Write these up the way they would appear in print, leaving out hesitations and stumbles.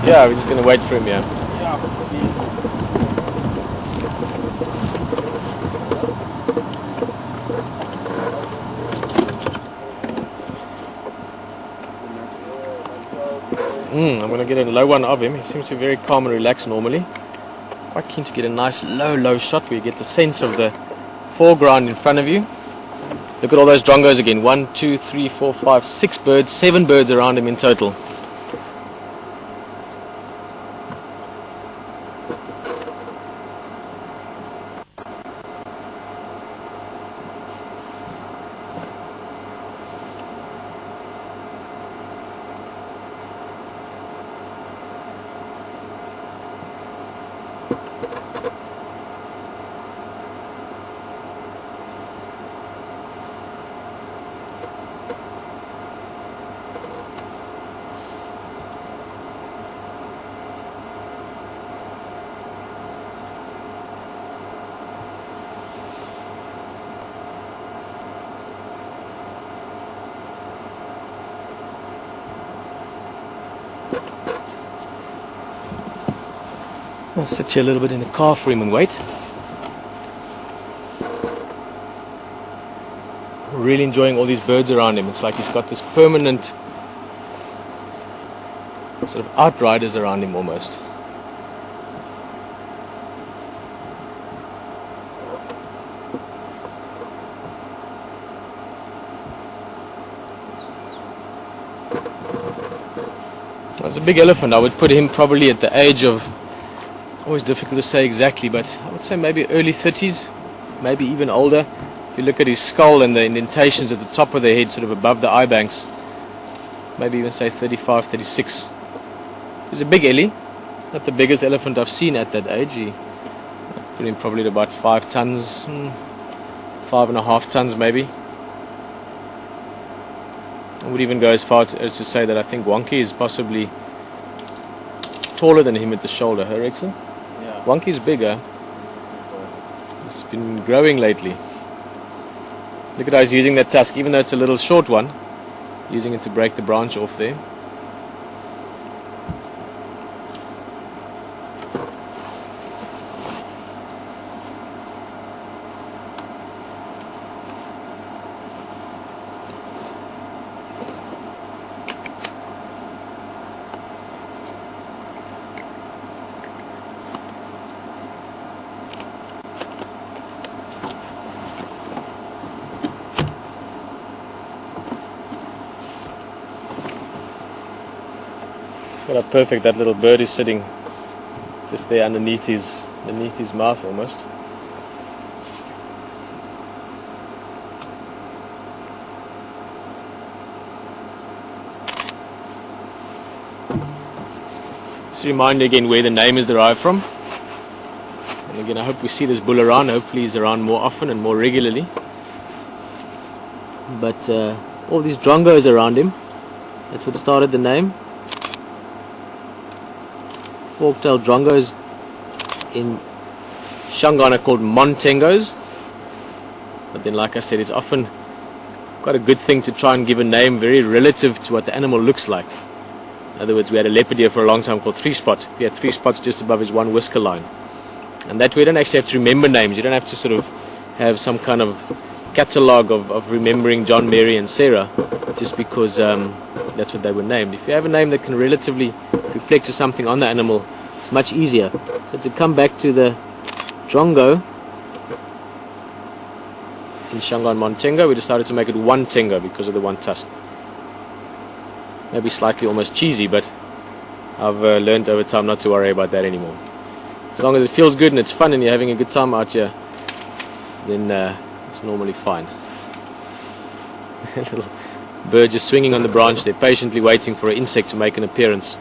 Yeah, we're just going to wait for him, yeah. I'm going to get a low one of him. He seems to be very calm and relaxed normally. Quite keen to get a nice low shot where you get the sense of the foreground in front of you. Look at all those drongos again. 1, 2, 3, 4, 5, 6 birds, 7 birds around him in total. I'll sit here a little bit in the car for him and wait. Really enjoying all these birds around him. It's like he's got this permanent sort of outriders around him almost. As a big elephant, I would put him probably at the age of, always difficult to say exactly, but I would say maybe early 30s, maybe even older. If you look at his skull and the indentations at the top of the head, sort of above the eye banks, maybe even say 35, 36. He's a big ellie, not the biggest elephant I've seen at that age. He put him probably at about 5 tons, 5.5 tons maybe. I would even go as far as to say that I think Wonky is possibly taller than him at the shoulder, huh, Rexon? Yeah. Wonky's bigger. He's been growing lately. Look at how he's using that tusk, even though it's a little short one, using it to break the branch off there. Look how perfect that little bird is sitting just there underneath his mouth almost. Just a reminder again where the name is derived from. And again, I hope we see this bull around. Hopefully he's around more often and more regularly. But all these drongos around him, that's what started the name. Fork-tailed drongos in Shangaan are called Monetengos, but then like I said, it's often quite a good thing to try and give a name very relative to what the animal looks like. In other words, we had a leopard here for a long time called 3-spot. He had 3 spots just above his 1 whisker line, and that way you don't actually have to remember names. You don't have to sort of have some kind of catalogue of remembering John, Mary and Sarah just because that's what they were named. If you have a name that can relatively reflect to something on the animal, it's much easier. So to come back to the drongo in Shangaan Onetengo, we decided to make it Onetengo because of the 1 tusk. Maybe slightly almost cheesy, but I've learned over time not to worry about that anymore. As long as it feels good and it's fun and you're having a good time out here, then it's normally fine. Little bird just swinging on the branch there, patiently waiting for an insect to make an appearance.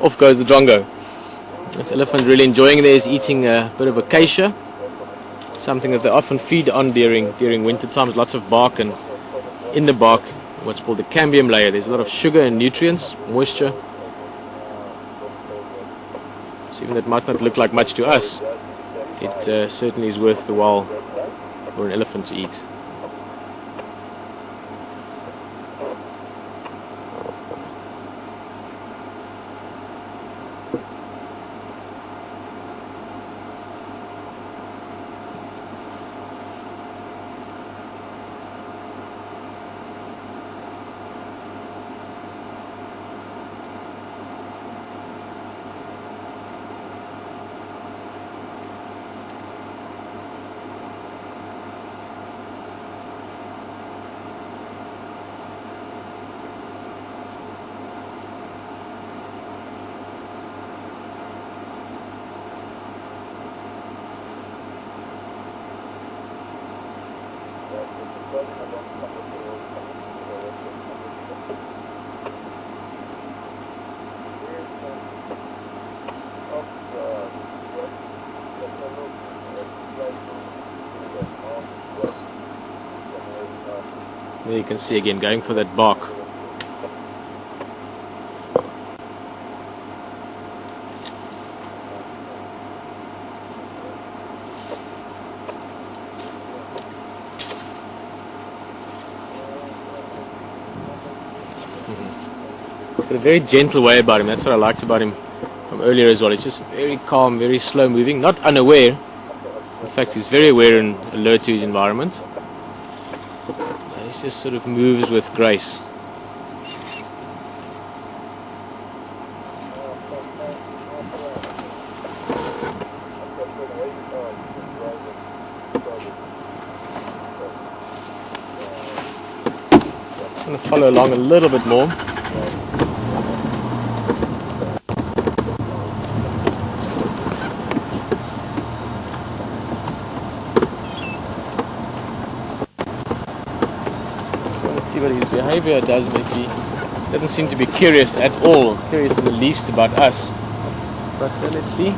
Off goes the drongo. This elephant really enjoying there. He's eating a bit of acacia, something that they often feed on during winter times. Lots of bark, and in the bark what's called the cambium layer. There's a lot of sugar and nutrients, moisture. So even though it might not look like much to us, it certainly is worth the while for an elephant to eat. There you can see again, going for that bark. He's got a very gentle way about him. That's what I liked about him from earlier as well. He's just very calm, very slow moving, not unaware. In fact, he's very aware and alert to his environment. He just sort of moves with grace. I'm going to follow along a little bit more. See what his behavior does, but he doesn't seem to be curious at all, curious in the least about us. But let's see.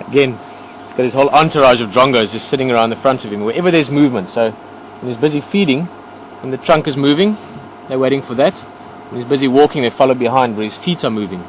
Again, he's got his whole entourage of drongos just sitting around the front of him wherever there's movement. So when he's busy feeding, when the trunk is moving, they're waiting for that. When he's busy walking, they follow behind where his feet are moving.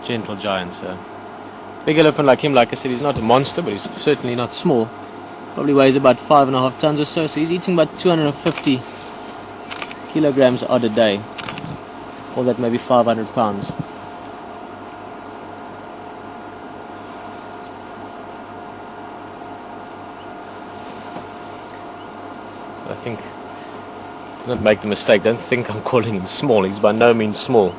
Gentle giant, sir. Big elephant like him, like I said, he's not a monster, but he's certainly not small. Probably weighs about 5.5 tons or so, so he's eating about 250 kilograms odd a day. Or that maybe 500 pounds. I think, do not make the mistake, don't think I'm calling him small. He's by no means small.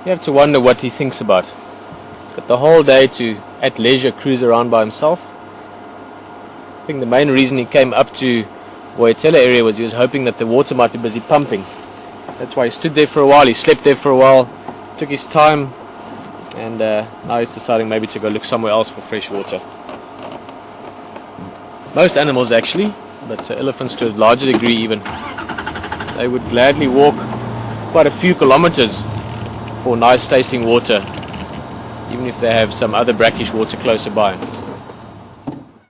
You have to wonder what he thinks about. He's got the whole day to, at leisure, cruise around by himself. I think the main reason he came up to Onetengo area was he was hoping that the water might be busy pumping. That's why he stood there for a while, he slept there for a while, took his time, and now he's deciding maybe to go look somewhere else for fresh water. Most animals actually, but elephants to a larger degree even, they would gladly walk quite a few kilometers for nice tasting water, even if they have some other brackish water closer by.